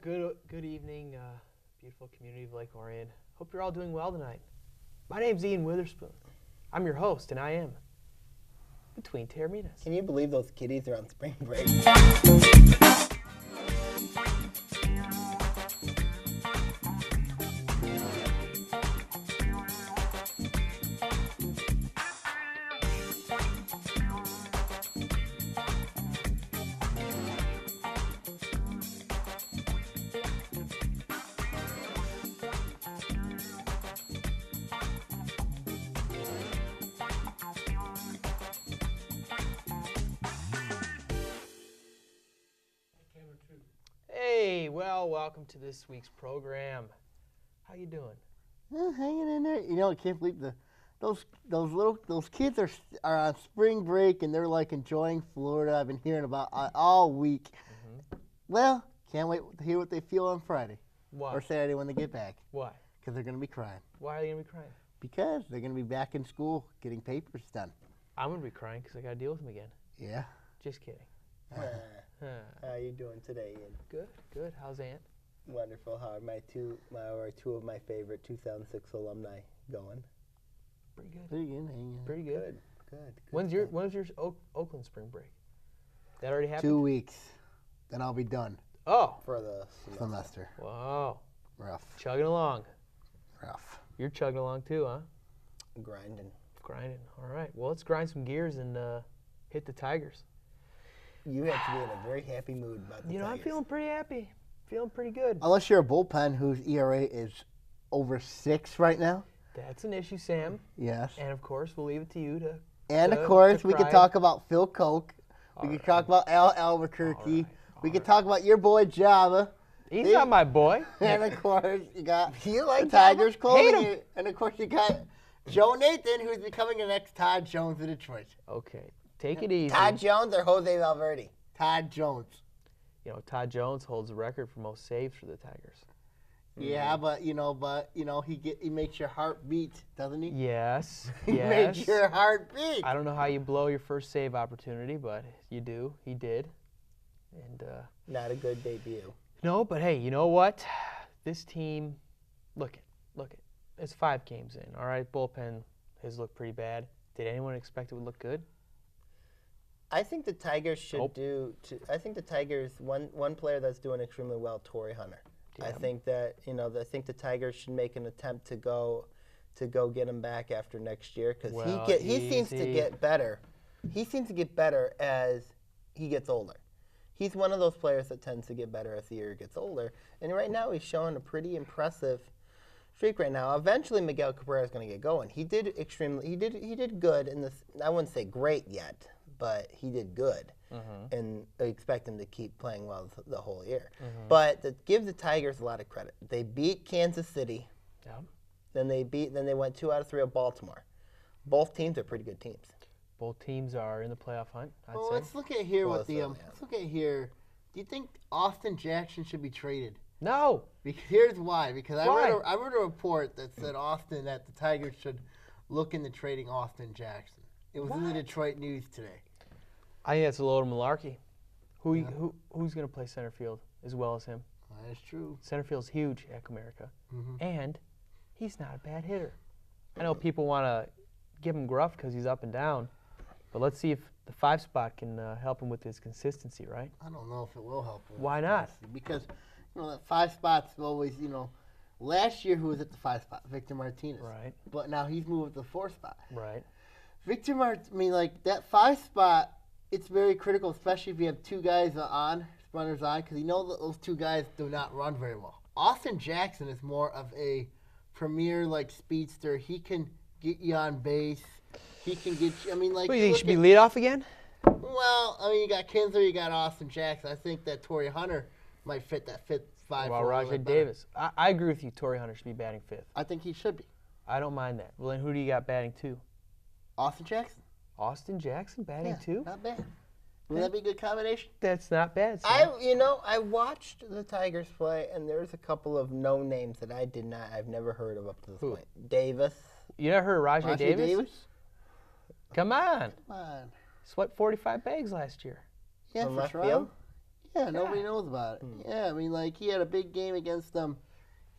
good evening, beautiful community of Lake Orion. Hope you're all doing well tonight. My name's Ian Witherspoon. I'm your host, and I am Between Taorminas. Can you believe those kiddies are on spring break? Hey, well, welcome to this week's program. How you doing? Hanging in there. You know, I can't believe those kids are on spring break and they're like enjoying Florida. I've been hearing about all week. Mm-hmm. Well, can't wait to hear what they feel on Friday Why? or Saturday when they get back. Why? Because they're going to be crying. Why are they going to be crying? Because they're going to be back in school getting papers done. I'm going to be crying because I got to deal with them again. Yeah. Just kidding. How are you doing today, Ian? Good. How's Aunt? Wonderful. How are two of my favorite 2006 alumni going? Pretty good. Pretty good. Good. When's your Oakland spring break? That already happened? 2 weeks. Then I'll be done. Oh. For the Semester. Wow. Rough. Chugging along. Rough. You're chugging along too, huh? grinding. Grinding. All right. Well, let's grind some gears and hit the Tigers. You have to be in a very happy mood about the You know, Tigers. I'm feeling pretty happy. Feeling pretty good. Unless you're a bullpen whose ERA is over 6 right now. That's an issue, Sam. Yes. And, of course, we'll leave it to you to... And, to- of course, to we could cry. talk about Phil Koch. All We could right. talk about Al Albuquerque. All right. We could talk about your boy Java. He's Hey. not my boy. And, of course, you got You like the Tigers Hate clothing. him. Unit. And, of course, you got Joe Nathan, who's becoming the next Todd Jones of Detroit. Okay. Take it easy. Todd Jones or Jose Valverde? Todd Jones. You know, Todd Jones holds the record for most saves for the Tigers. Yeah, but he makes your heart beat, doesn't he? Yes. He Yes. makes your heart beat. I don't know how you blow your first save opportunity, but you do. He did. And Not a good debut. no, but hey, you know what? This team, look it. It's 5 games in. All right, bullpen has looked pretty bad. Did anyone expect it would look good? I think the Tigers should Nope. I think the Tigers one player that's doing extremely well, Torrey Hunter. I Yeah. think that I think the Tigers should make an attempt to go get him back after next year because Well, he seems to easy. get better. He seems to get better as he gets older. He's one of those players that tends to get better as the year gets older, and right now he's showing a pretty impressive streak right now. Eventually, Miguel Cabrera is going to get going. He did good in this. I wouldn't say great yet, but he did good, and I expect him to keep playing well the whole year. But give the Tigers a lot of credit. They beat Kansas City, Yeah. then they went 2 out of 3 of Baltimore. Both teams are pretty good teams. Both teams are in the playoff hunt, I'd Well, say. let's look at here Well, what the so, let's look at here. Do you think Austin Jackson should be traded? No. Because here's why. Because Why? I read a report that said that the Tigers should look into trading Austin Jackson. It was in the Detroit News today. I think that's a load of malarkey. Who's going to play center field as well as him? That's true. Center field's huge at Comerica, Mhm. and he's not a bad hitter. I know people want to give him gruff because he's up and down, but let's see if the 5 spot can help him with his consistency, right? I don't know if it will help him. Why not? Because that 5 spot's always last year who was at the 5 spot? Victor Martinez. Right, But now he's moved to the 4 spot. right. That 5 spot, it's very critical, especially if you have 2 guys runners on, because that those 2 guys do not run very well. Austin Jackson is more of a premier speedster. He can get you on base. He can get you. What do you think? Should be leadoff again? Well, you got Kinsler, you got Austin Jackson. I think that Torrey Hunter might fit that 5. Well, Rajay Davis. I agree with you. Torrey Hunter should be batting 5th. I think he should be. I don't mind that. Well, then who do you got batting 2? Austin Jackson. Austin Jackson batting 2? Not bad. Would that be a good combination? That's not bad. Sam. I watched the Tigers play, and there's a couple of no names that I've never heard of up to this Who? point. Davis. You never heard of Rajay Davis? Come on. Come on. Swept 45 bags last year. Yeah, From for left Toronto. field? Yeah, nobody knows about it. Yeah, I mean, like, he had a big game against them.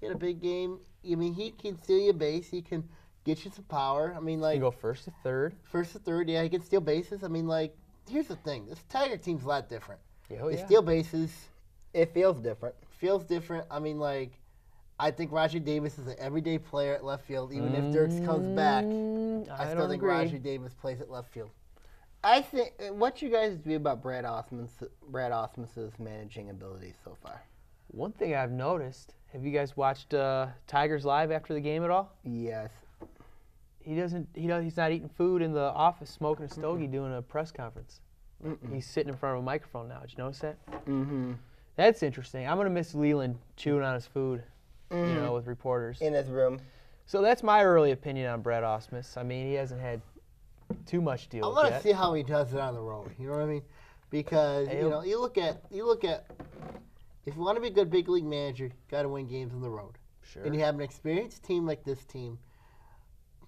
He had a big game. I mean, he can steal your base. He can get you some power. I mean, You like, go first to third. first to third, yeah, he can steal bases. I mean, like, here's the thing. This Tiger team's a lot different. Yeah, oh, They yeah. steal bases. It feels different. Feels different. I mean, like, I think Roger Davis is an everyday player at left field. Even if Dirks comes back, I still don't think agree. Roger Davis plays at left field. I think. What's your guys' view about Brad Osmus's managing abilities so far? One thing I've noticed, have you guys watched Tigers live after the game at all? Yes. He's not eating food in the office, smoking a stogie, doing a press conference. He's sitting in front of a microphone now. Did you notice that? Mm-hmm. That's interesting. I'm gonna miss Leland chewing on his food, you know, with reporters. In his room. So that's my early opinion on Brad Osmus. I mean, he hasn't had too much deal I with want to yet. see how he does it on the road. You know what I mean? Because Hey, you know, you look at if you want to be a good big league manager, you got to win games on the road. Sure. And you have an experienced team like this team.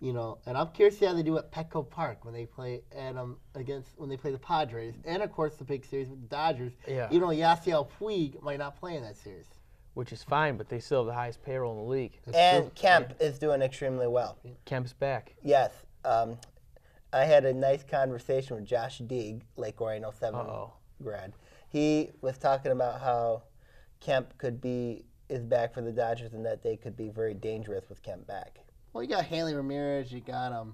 You know, and I'm curious to see how they do at Petco Park when they play when they play the Padres, and of course the big series with the Dodgers. Yeah. You know, Yasiel Puig might not play in that series. Which is fine, but they still have the highest payroll in the league. That's And true. Kemp is doing extremely well. Kemp's back. Yes. I had a nice conversation with Josh Deeg, Lake Orion 07 Uh-oh. grad. He was talking about how Kemp is back for the Dodgers and that they could be very dangerous with Kemp back. Well, you got Hanley Ramirez, you got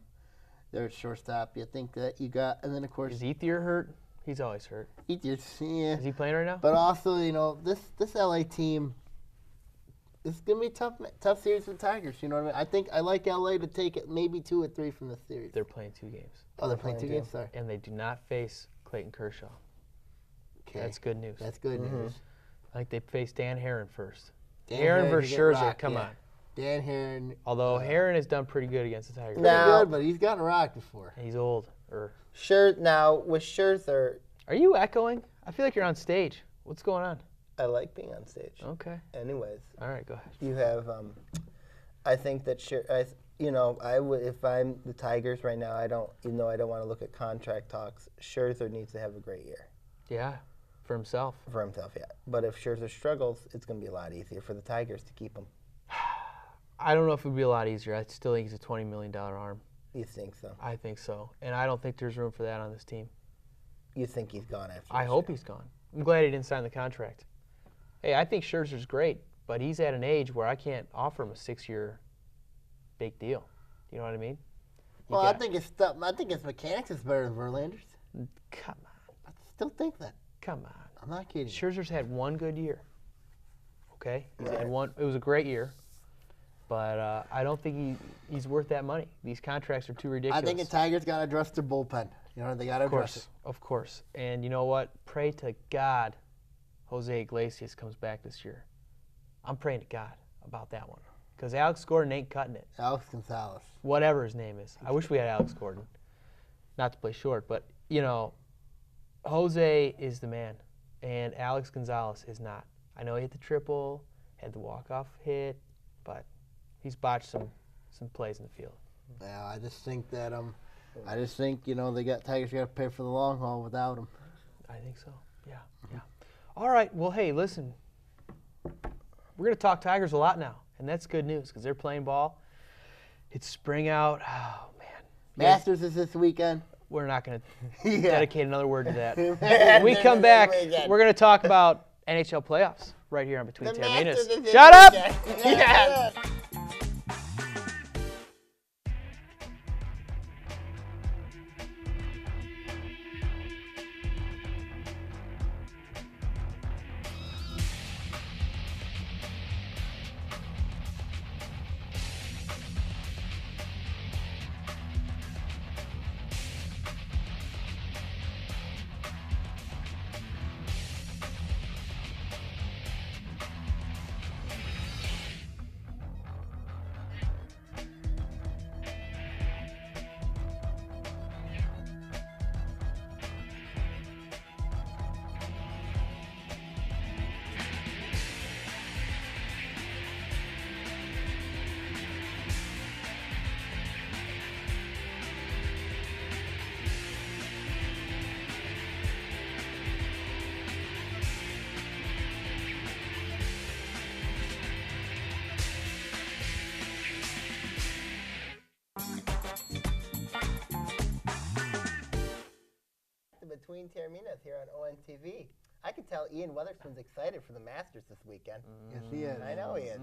their shortstop. You think that you got, and then of course Is Ethier hurt? He's always hurt. yeah. Is he playing right now? But also, you know, this LA team, it's gonna be a tough series for the Tigers. You know what I mean? I like LA to take it maybe 2 or 3 from this series. They're playing 2 games. Oh, they're playing 2 games. Sorry. And they do not face Clayton Kershaw. Okay. That's good news. That's good news. I think they face Dan Herron first. Dan Herron Herron versus could get Scherzer, rocked, come yeah. on. Dan Herron. Although Herron has done pretty good against the Tigers. Pretty Now- good, but he's gotten rocked before. He's old. Now, with Scherzer, Are you echoing? I feel like you're on stage. What's going on? I like being on stage. Okay. Anyways, All right, go ahead. you have, I think that, if I'm the Tigers right now, I don't want to look at contract talks. Scherzer needs to have a great year Yeah, for himself. for himself, yeah. But if Scherzer struggles, it's going to be a lot easier for the Tigers to keep him. I don't know if it would be a lot easier. I still think he's a $20 million arm. You think so? I think so. And I don't think there's room for that on this team. You think he's gone after I this hope year? he's gone. I'm glad he didn't sign the contract. Hey, I think Scherzer's great, but he's at an age where I can't offer him a 6-year big deal. You know what I mean? You Well, I got- think his mechanics is better than Verlander's. Come on. I still think that. Come on. I'm not kidding. Scherzer's had one good year. Okay? He's had one. It was a great year. But I don't think he's worth that money. These contracts are too ridiculous. I think the Tigers got to address their bullpen. You know, they got to address it. Of course. And you know what? Pray to God Jose Iglesias comes back this year. I'm praying to God about that one. Because Alex Gordon ain't cutting it. Alex Gonzalez. Whatever his name is. I wish we had Alex Gordon. Not to play short, but, you know, Jose is the man. And Alex Gonzalez is not. I know he hit the triple, had the walk-off hit, but he's botched some plays in the field. Yeah, I just think that you know, Tigers got to pay for the long haul without him. I think so. Yeah. Yeah. All right. Well, hey, listen. We're going to talk Tigers a lot now, and that's good news because they're playing ball. It's spring out. Oh, man. Masters is this weekend. We're not going to Yeah. dedicate another word to that. When we come back, we're going to talk about NHL playoffs right here on Between The Taorminas. Masters is Shut up! this weekend. Yeah. Ian Taorminas here on ONTV. I can tell Ian Weatherspoon's excited for the Masters this weekend. Yes, he is. I know he is.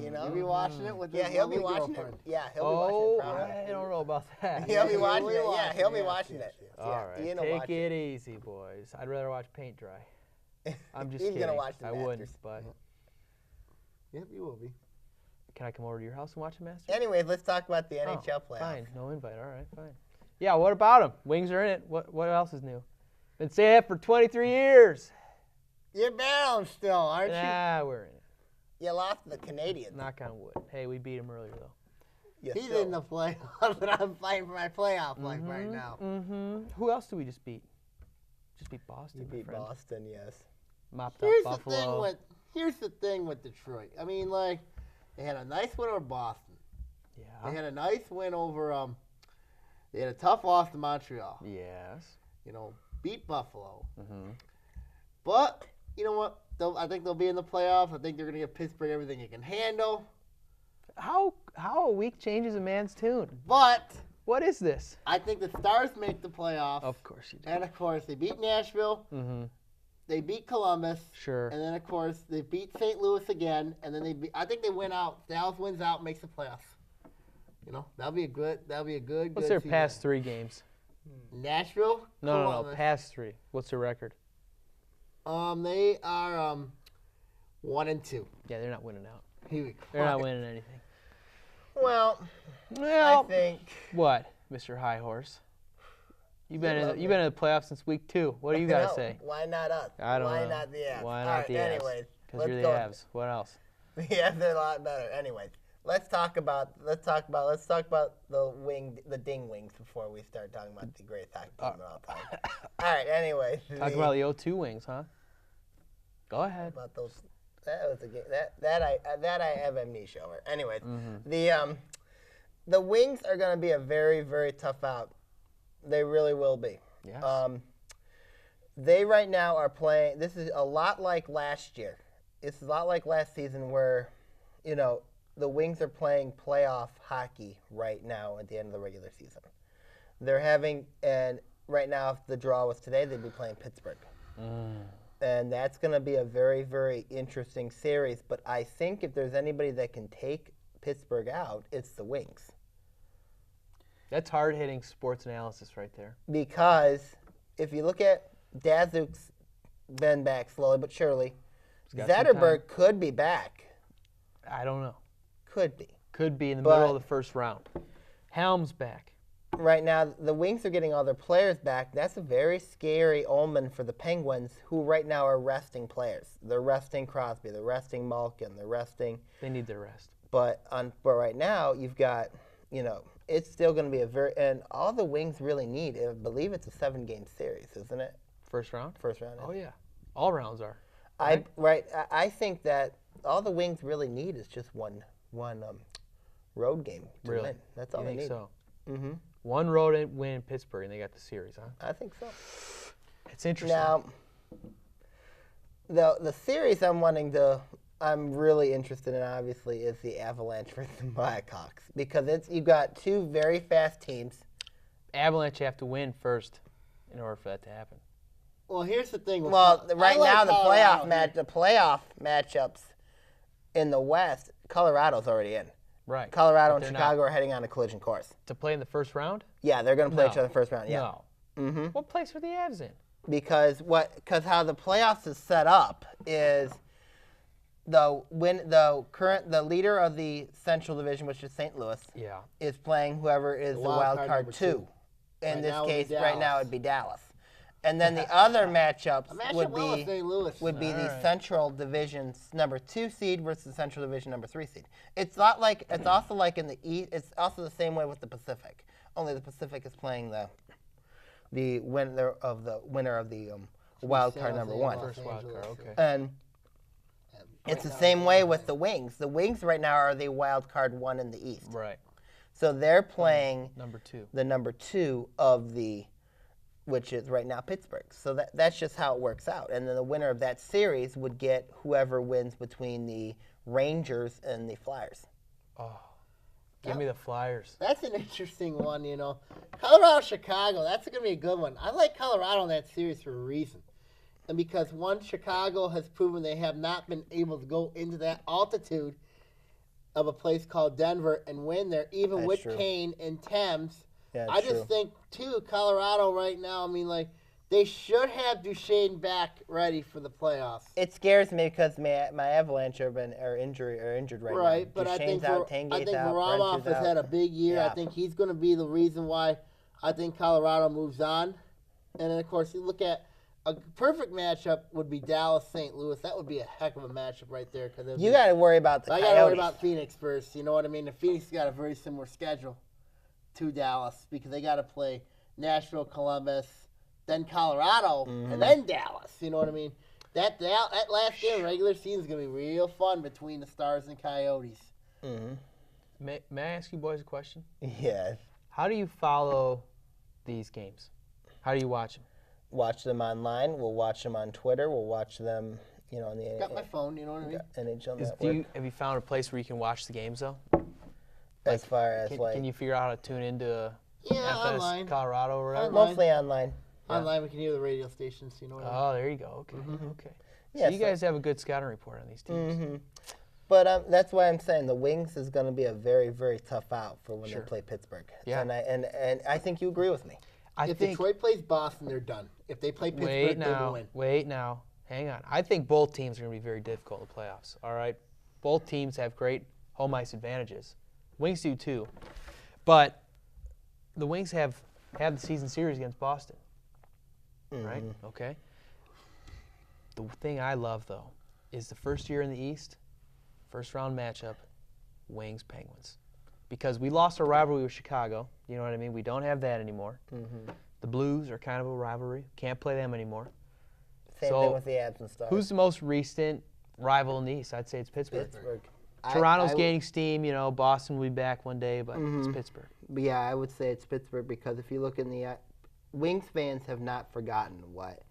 You know? You'll be watching it with Yeah, his he'll be lovely watching girlfriend. it. Yeah, he'll be watching it. Probably. I don't know about that. He'll be he'll watching be it. Yeah, watching, he'll be yes, watching yes, it. yes. Yeah, All right, Ian will take watch it easy, boys. I'd rather watch paint dry. I'm just He's kidding. gonna watch the I Masters. wouldn't, but Yep, you will be. can I come over to your house and watch the Masters? Anyways, let's talk about the Oh, NHL playoffs. Fine, no invite. All right, fine. Yeah, what about them? Wings are in it. What else is new? Been saying that for 23 years. You're barreling still, aren't you? Nah, we're in it. You lost to the Canadians. Knock on wood. Hey, we beat them earlier though. You He's still- in the playoffs, but I'm fighting for my playoff life right now. Mm-hmm. Who else do we just beat? Just beat Boston. You my beat friend. Boston, yes. Mopped up Buffalo. Here's the thing with Detroit. I mean, like, they had a nice win over Boston. They Yeah. had a nice win over they had a tough loss to Montreal. Yes. You know, beat Buffalo. Mm-hmm. But you know what? I think they'll be in the playoffs. I think they're gonna give Pittsburgh everything they can handle. How a week changes a man's tune? But What is this? I think the Stars make the playoffs. Of course you do. And of course, they beat Nashville. Mm-hmm. They beat Columbus. Sure. And then of course they beat St. Louis again. And then I think they win out. Dallas wins out, makes the playoffs. You know, that'll be a good. What's their season. past 3 games? Nashville. No, Columbus. past 3. What's their record? They are 1-2. Yeah, they're not winning out. Here we go. They're not winning anything. Well, Well, I think what, Mr. High Horse? You've been love in the playoffs since week 2. What do you got to no, say? Why not us? I don't Why know. not the Avs? Why All not right, the Avs? anyways, Because let's you're the go. Avs. What else? The Avs are a lot better. Anyways, let's talk about the Ding Wings before we start talking about the greatest hockey team of all time. All right, anyways. Talk about the 0-2 Wings, huh? Go ahead. about those. That was a game that I have amnesia over. Anyways, Mm-hmm. the Wings are going to be a very, very tough out. They really will be. Yes. They right now are playing. This is a lot like last year. It's a lot like last season where, you know, the Wings are playing playoff hockey right now at the end of the regular season. They're having, and right now, if the draw was today, they'd be playing Pittsburgh. And that's going to be a very, very interesting series. But I think if there's anybody that can take Pittsburgh out, it's the Wings. That's hard-hitting sports analysis right there. Because if you look at Dazuk's been back slowly but surely, He's got some Zetterberg could be back. I don't know. Could be. Could be in the But- middle of the first round. Helm's back. Right now, the Wings are getting all their players back. That's a very scary omen for the Penguins, who right now are resting players. They're resting Crosby. They're resting Malkin. They're resting. They need their rest. But right now, you've got, you know, it's still going to be and all the Wings really need, I believe it's a 7-game series, isn't it? First round? First round. Oh, yeah. All rounds are. I think that all the Wings really need is just one road game to Really? win. That's all You they think need. so? Mm-hmm. One road win in Pittsburgh, and they got the series, huh? I think so. It's interesting. Now, the series I'm really interested in, obviously, is the Avalanche versus the Blackhawks, because you've got 2 very fast teams. Avalanche have to win first in order for that to happen. Well, here's the thing. with Well, I right like now the Colorado. playoff matchups in the West, Colorado's already in. Right. Colorado But and they're Chicago are heading on a collision course. To play in the first round? Yeah, they're going to play No. each other first round. Yeah. No. Mm-hmm. What place are the Avs in? Because how the playoffs is set up is the leader of the Central Division, which is St. Louis, Yeah. is playing whoever is the wild card number 2. two. In Right this now it would be case, right now Dallas. it'd be Dallas. And then the other matchups A matchup would well with be St. Louis. would be the Alright. Central Division's number 2 seed versus the Central Division number 3 seed. It's also like in the East. It's also the same way with the Pacific. Only the Pacific is playing the winner of the wild card number 1. First wild card, okay. And it's the same way with the Wings. The Wings right now are the wild card 1 in the East. Right. So they're playing Number 2. the number 2 of which is right now Pittsburgh. So that's just how it works out. And then the winner of that series would get whoever wins between the Rangers and the Flyers. Oh. Give me the Flyers. That's an interesting one, you know. Colorado, Chicago, that's going to be a good one. I like Colorado in that series for a reason. And because, one, Chicago has proven they have not been able to go into that altitude of a place called Denver and win there, even That's with true. Kane and Thames. Yeah, I that's just true. think, too, Colorado right now, I mean, like, they should have Duchesne back ready for the playoffs. It scares me because my Avalanche are injured right now. Right, but I think Duchesne's out, Tanguay's out, Varlamov Brent's has out. had a big year. I Yeah. think he's going to be the reason why I think Colorado moves on. And then, of course, you look at a perfect matchup would be Dallas-St. Louis. That would be a heck of a matchup right there. You got to worry about the I Coyotes. got to worry about Phoenix first. You know what I mean? The Phoenix got a very similar schedule to Dallas because they got to play Nashville, Columbus, then Colorado, and then Dallas. You know what I mean? That last game of regular season is going to be real fun between the Stars and Coyotes. May I ask you boys a question? Yes. How do you follow these games? How do you watch them? Watch them online. We'll watch them on Twitter. We'll watch them, on the Got my phone, you know what I mean? NHL Network. Have you found a place where you can watch the games though? As far as Can you figure out how to tune into Yeah, FS online. Colorado or whatever? Online. mostly online. Online, we can hear the radio stations, you know what I mean? Oh, there you go. Okay, okay. Yeah, So you guys have a good scouting report on these teams. But that's why I'm saying the Wings is going to be a very, very tough out for when Sure. they play Pittsburgh. Yeah. And I think you agree with me. I If think. Detroit plays Boston, they're done. If they play Pittsburgh, they will win. Wait now. Hang on. I think both teams are going to be very difficult in the playoffs. All right. Both teams have great home ice advantages. Wings do too, but the Wings have the season series against Boston. Right? Okay. The thing I love though is the first year in the East, first round matchup, Wings Penguins, because we lost our rivalry with Chicago. You know what I mean? We don't have that anymore. The Blues are kind of a rivalry. Can't play them anymore. Same So, thing with the Abs and Stars. Who's the most recent rival in the East? I'd say it's Pittsburgh. Pittsburgh? Toronto's I would- gaining steam. Boston will be back one day, but it's Pittsburgh. But yeah, I would say it's Pittsburgh because if you look in the Wings fans have not forgotten what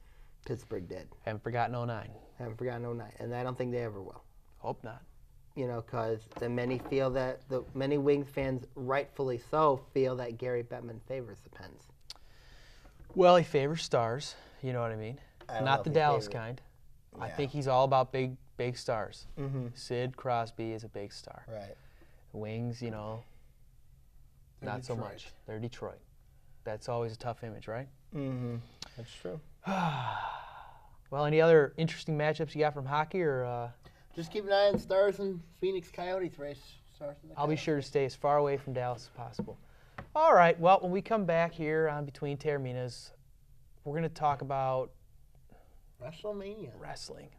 Pittsburgh did. Haven't forgotten 09. Haven't forgotten 09, and I don't think they ever will. Hope not. Because many feel that the many Wings fans, rightfully so, feel that Gary Bettman favors the Pens. Well, he favors stars. You know what I mean? I don't know Not if the he Dallas favors- kind. I Yeah. think he's all about big stars. Sid Crosby is a big star. Right. Wings, not so Detroit. much. They're Detroit. That's always a tough image, right? That's true. Well, any other interesting matchups you got from hockey, or Just keep an eye on Stars and Phoenix Coyotes race. Stars and the I'll be Coyotes. sure to stay as far away from Dallas as possible. All right. Well, when we come back here on Between Taorminas, we're going to talk about WrestleMania. wrestling.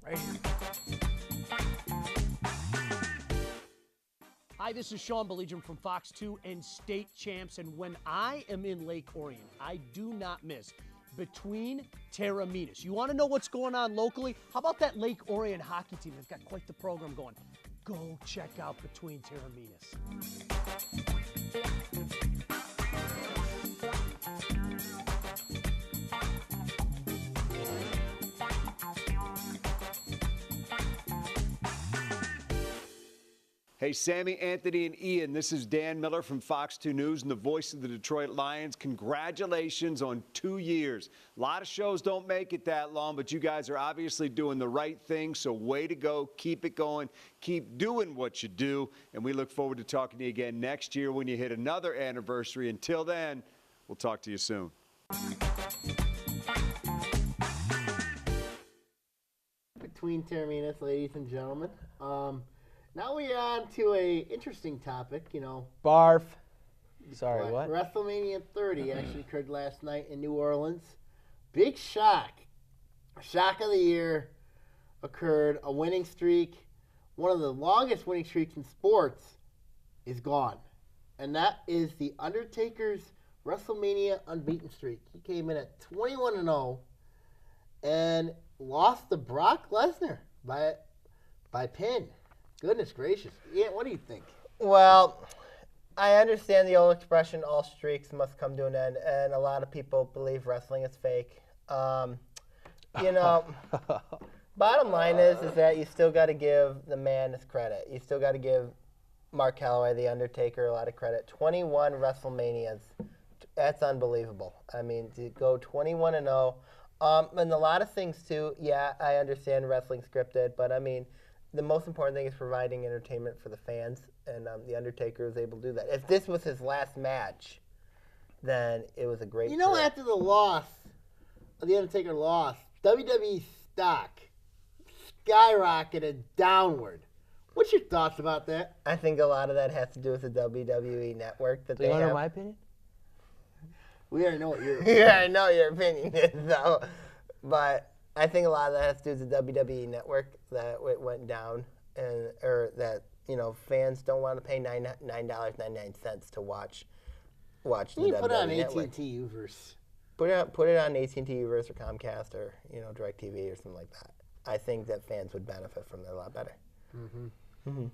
Right here. Hi, this is Sean Belligian from Fox 2 and State Champs, and when I am in Lake Orion, I do not miss Between Taorminas. You want to know what's going on locally? How about that Lake Orion hockey team? They've got quite the program going. Go check out Between Taorminas. Hey, Sammy, Anthony, and Ian, this is Dan Miller from Fox 2 News and the voice of the Detroit Lions. Congratulations on 2 years. A lot of shows don't make it that long, but you guys are obviously doing the right thing, so way to go. Keep it going. Keep doing what you do, and we look forward to talking to you again next year when you hit another anniversary. Until then, we'll talk to you soon. Between Taorminas, ladies and gentlemen. Now we're on to a interesting topic, Barf. Sorry, what? WrestleMania 30 actually occurred last night in New Orleans. Big shock. Shock of the year occurred. A winning streak, one of the longest winning streaks in sports, is gone. And that is The Undertaker's WrestleMania unbeaten streak. He came in at 21-0 and lost to Brock Lesnar by pin. Goodness gracious. Yeah, what do you think? Well, I understand the old expression, all streaks must come to an end, and a lot of people believe wrestling is fake. Bottom line is that you still got to give the man his credit. You still got to give Mark Calloway, The Undertaker, a lot of credit. 21 WrestleManias. That's unbelievable. I mean, to go 21-0. And a lot of things, too. Yeah, I understand wrestling scripted, but, I mean, the most important thing is providing entertainment for the fans, and The Undertaker was able to do that. If this was his last match, then it was a great career. After the loss, The Undertaker lost, WWE stock skyrocketed downward. What's your thoughts about that? I think a lot of that has to do with the WWE network that Do you they want to have. know my opinion? We already know what you're. Yeah, I know your opinion is, though. But I think a lot of that has to do with the WWE network, that it went down, or that, fans don't want to pay $9.99 to watch the You WWE put it on network. AT&T Uverse. Put it on AT&T Uverse or Comcast or, DirecTV or something like that. I think that fans would benefit from that a lot better.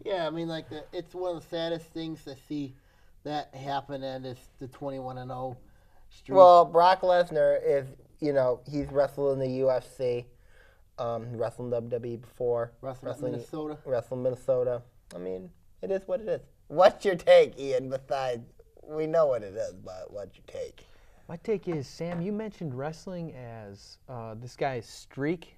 Yeah, I mean, it's one of the saddest things to see that happen, and it's the 21-0 streak. Well, Brock Lesnar, if, he's wrestled in the UFC, wrestled in WWE before. Wrestling Minnesota. Wrestled Minnesota. I mean, it is what it is. What's your take, Ian, besides, we know what it is, but what's your take? My take is, Sam, you mentioned wrestling as this guy's streak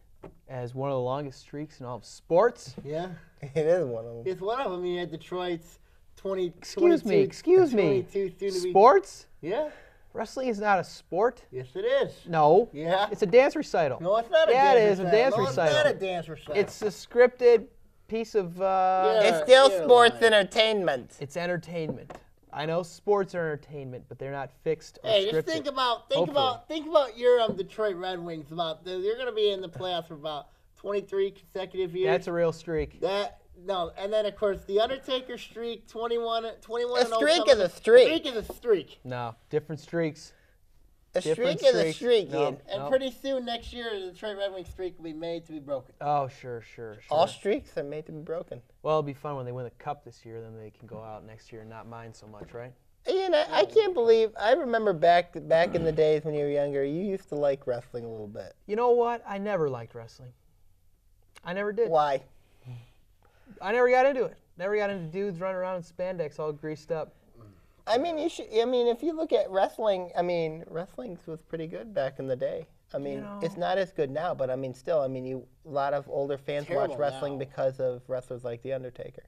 as one of the longest streaks in all of sports. Yeah, It is one of them. it's one of them. You had Detroit's 20. Excuse me. 22 soon to be- Sports? Yeah, Wrestling is not a sport. yes, it is. No. Yeah. It's a dance recital. No, it's not a Yeah, dance it is a recital. dance no, recital. It's not a dance recital. It's a scripted piece of. It's still you're sports lying. entertainment. It's entertainment. I know sports are entertainment, but they're not fixed or Hey, scripted. just think about your Detroit Red Wings. You're going to be in the playoffs for about 23 consecutive years. That's a real streak. And then of course the Undertaker streak, 21. A streak is a streak. Streak is a streak. No, different streaks. A Different streak is a streak. streak, No. Ian. And pretty soon next year, the Detroit Red Wings streak will be made to be broken. Oh, sure. All streaks are made to be broken. Well, it'll be fun when they win the cup this year. Then they can go out next year and not mind so much, right? Ian, I can't believe, I remember back in the days when you were younger, you used to like wrestling a little bit. You know what? I never liked wrestling. I never did. Why? I never got into it. Never got into dudes running around in spandex all greased up. I mean, if you look at wrestling, wrestling was pretty good back in the day. It's not as good now, but still, a lot of older fans watch Terrible wrestling now. because of wrestlers like The Undertaker.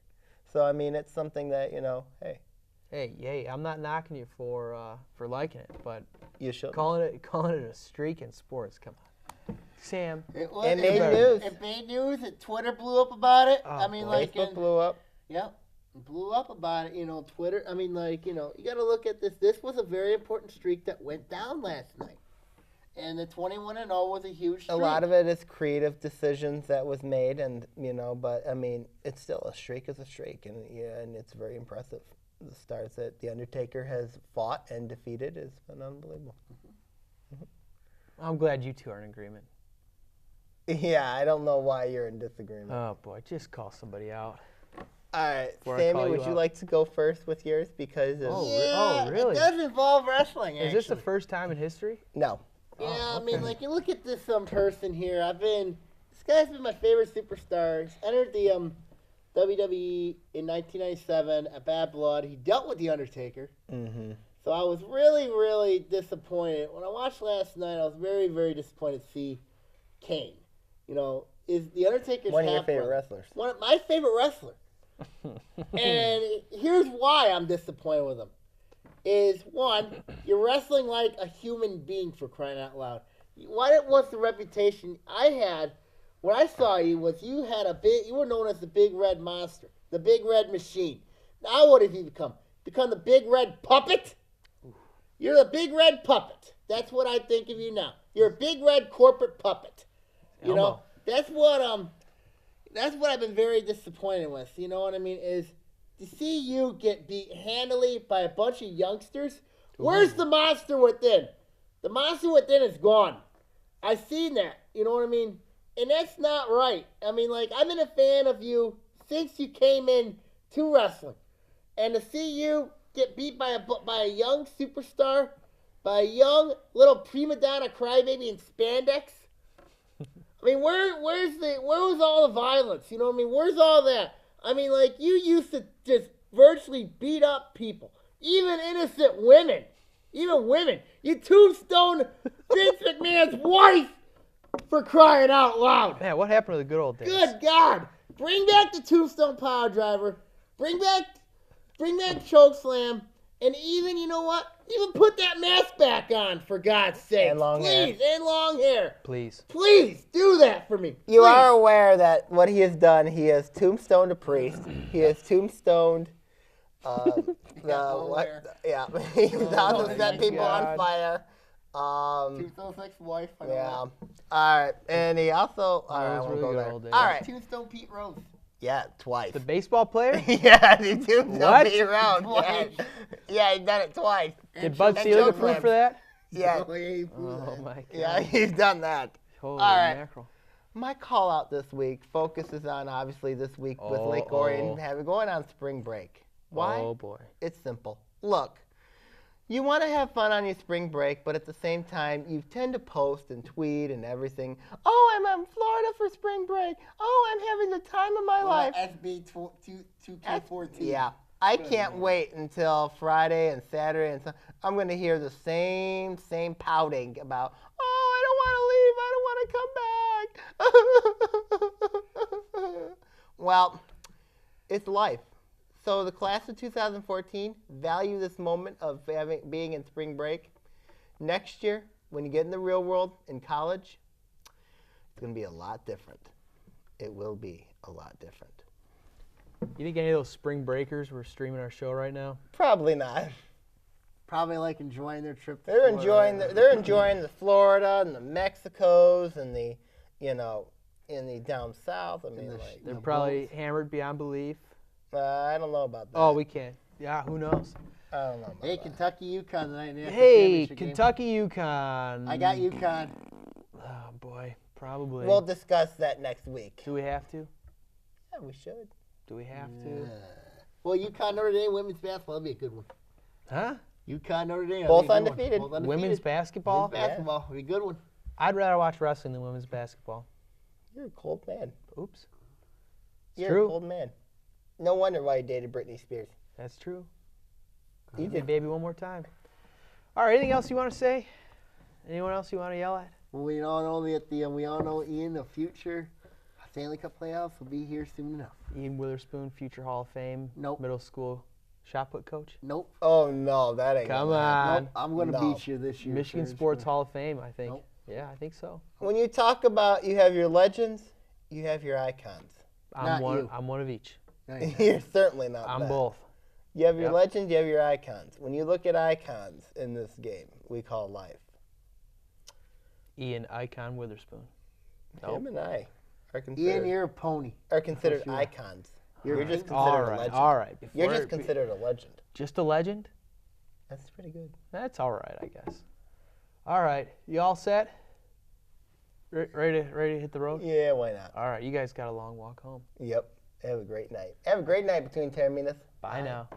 So, it's something that, hey, Hey, yay! I'm not knocking you for liking it, but you should. calling it a streak in sports. Come on, Sam. It was. It made better. news. It made news. Twitter blew up about it. Oh, boy. Facebook blew up. Yep. Blew up about it, Twitter. You got to look at this. This was a very important streak that went down last night. And the 21-0 was a huge streak. A lot of it is creative decisions that was made, and but it's still a streak is a streak, and it's very impressive. The stars that The Undertaker has fought and defeated has been unbelievable. I'm glad you two are in agreement. Yeah, I don't know why you're in disagreement. Oh boy, just call somebody out. All right, Before I Sammy, call you would you out. like to go first with yours because of Oh, really? It does involve wrestling, Is this the actually. first time in history? no. Yeah, you look at this person here. This guy's been my favorite superstar. He's entered the WWE in 1997 at Bad Blood. He dealt with The Undertaker. Mm-hmm. So I was really, really disappointed. When I watched last night, I was very, very disappointed to see Kane. Is The Undertaker's One of your half favorite brother. wrestlers. One of my favorite wrestler. And here's why I'm disappointed with him. Is one, you're wrestling like a human being, for crying out loud. What was the reputation I had when I saw you was you were known as the Big Red Monster, the Big Red Machine. Now what have you become? Become the Big Red Puppet? You're the Big Red Puppet. That's what I think of you now. You're a Big Red corporate puppet. Elmo. That's what I've been very disappointed with. You know what I mean? Is to see you get beat handily by a bunch of youngsters. Where's the monster within? The monster within is gone. I've seen that. You know what I mean? And that's not right. I've been a fan of you since you came in to wrestling. And to see you get beat by a young superstar, by a young little prima donna crybaby in spandex. Where was all the violence? You know what I mean? Where's all that? You used to just virtually beat up people, even innocent women. Even women. You tombstone Vince McMahon's wife for crying out loud. Man, what happened to the good old days? Good God. Bring back the tombstone power driver. Bring back chokeslam. And even, you know what? Even put that mask back on, for God's sake. And long hair. Please, and long hair. Please. Please, do that for me. You Please. are aware that what he has done, he has tombstoned a priest. He has tombstoned yeah, he's done to set people on fire. Tombstone's ex-wife. Yeah. All right, and he also. All right, I Those won't really go good there. old days. All right. Tombstone Pete Rose. Yeah, twice. The baseball player? Yeah, he tombstoned What? Pete Rose. Yeah. Twice. Yeah, he's done it twice. Did Bud and Selig choke approve slam. for that? Yeah. Oh, my God. Yeah, he's done that. Holy All right. mackerel. My call out this week focuses on obviously this week with Lake Orion going on spring break. Why? Oh, boy. It's simple. Look, you want to have fun on your spring break, but at the same time, you tend to post and tweet and everything. Oh, I'm in Florida for spring break. Oh, I'm having the time of my life. SB 2K14. Yeah. I can't wait until Friday and Saturday and I'm going to hear the same pouting about, oh, I don't want to leave. I don't want to come back. Well, it's life. So the class of 2014, value this moment of being in spring break. Next year, when you get in the real world in college, it's going to be a lot different. It will be a lot different. You think any of those spring breakers were streaming our show right now? Probably not. Probably like enjoying their trip. To They're Florida. enjoying the Florida and the Mexicos and the, in the down south. I mean, They're probably hammered beyond belief. I don't know about that. Oh, we can't. Yeah, who knows? I don't know about Hey, that. Kentucky, UConn tonight in the national Hey, championship game. Kentucky, UConn. I got UConn. Oh, boy. Probably. We'll discuss that next week. Do we have to? Yeah, we should. Do we have to? Well, UConn Notre Dame women's basketball, that'll be a good one. Huh? UConn Notre Dame. Both that'll be a good undefeated. one. Both Women's basketball? Women's basketball, that'll be a good one. I'd rather watch wrestling than women's basketball. You're a cold man. Oops. You're true. a cold man. No wonder why you dated Britney Spears. That's true. You Hey, did. baby, one more time. All right, anything else you want to say? Anyone else you want to yell at? Well, we all know that we all know Ian, the future Stanley Cup playoffs will be here soon enough. Ian Witherspoon, future Hall of Fame, Nope. middle school shot put coach. Nope. Oh, no, that ain't Come gonna happen. on. Nope. I'm going to No. beat you this year. Michigan sir. Sports Hall of Fame, I think. Nope. Yeah, I think so. When you talk about you have your legends, you have your icons. Not you. I'm one of each. No, you're not. You're certainly not I'm that. both. You have your Yep. legends, you have your icons. When you look at icons in this game, we call life. Ian Icon Witherspoon. Him and I are Ian, considered, you're a pony. considered sure. icons. You're You're just All considered a right, legend. all right. You're Before- just considered a legend. just a legend? That's pretty good. That's all right, I guess. All right, you all set? Ready to hit the road? Yeah, why not? All right, you guys got a long walk home. Yep. Have a great night. Have a great night between Taorminas. Bye now.